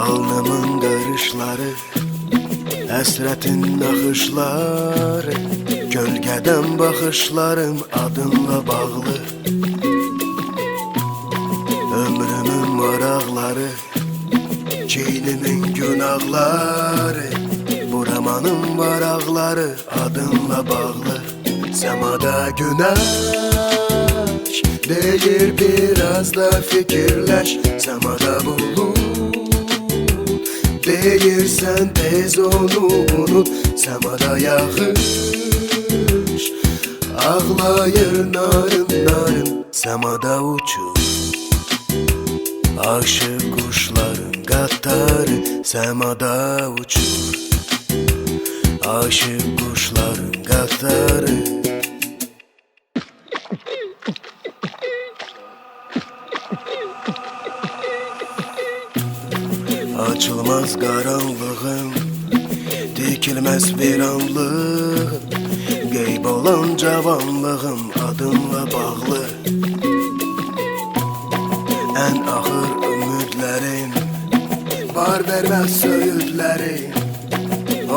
Alnımın qarışları, həsrətin naxışları, gölgədən baxışlarım adınla bağlı. Ömrümün maraqları, keynimin günahları, buramanın varaqları adınla bağlı. Səmada günəş deyir biraz da fikirləş, səmada bulut deyirsən tez onu unut, səmada yağış ağlayır narın narın, səmada uçur aşık quşların qatarı, səmada uçur aşık quşların qatarı. Açılmaz qaranlığım, dikilməz viranlığım, qeyb olan cavanlığım adınla bağlı. Ən ağır ümidlərim, var verməz söyüdlərim,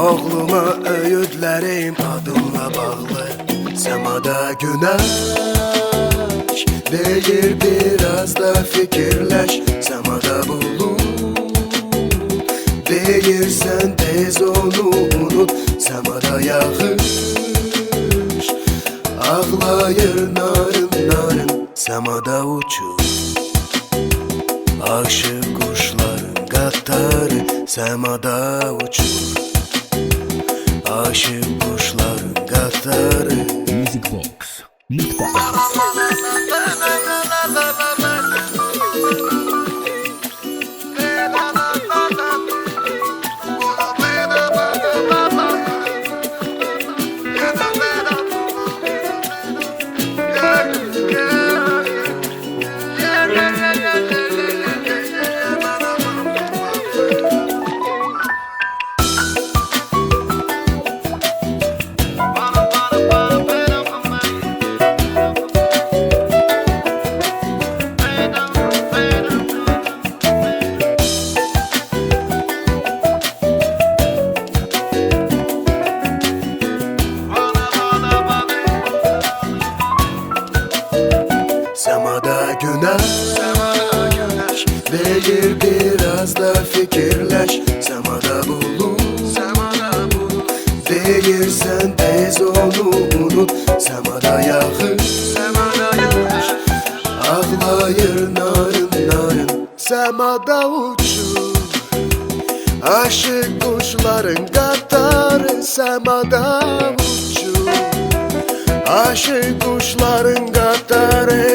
oğluma öyüdlərim adınla bağlı. Səmada günəş deyir biraz da fikirləş, səmada bulut deyirsən tez onu unut, səmada yağış ağlayır narın narın, səmada uçur aşık quşların qatarı, səmada uçur aşık quşların qatarı. Music Box. Səmada günəş deyir biraz da fikirləş, səmada bulut deyirsən tez onu unut, səmada yağış ağlayır narın narın, səmada uçur aşık quşların qatarı, səmada uçur aşık quşların qatarı,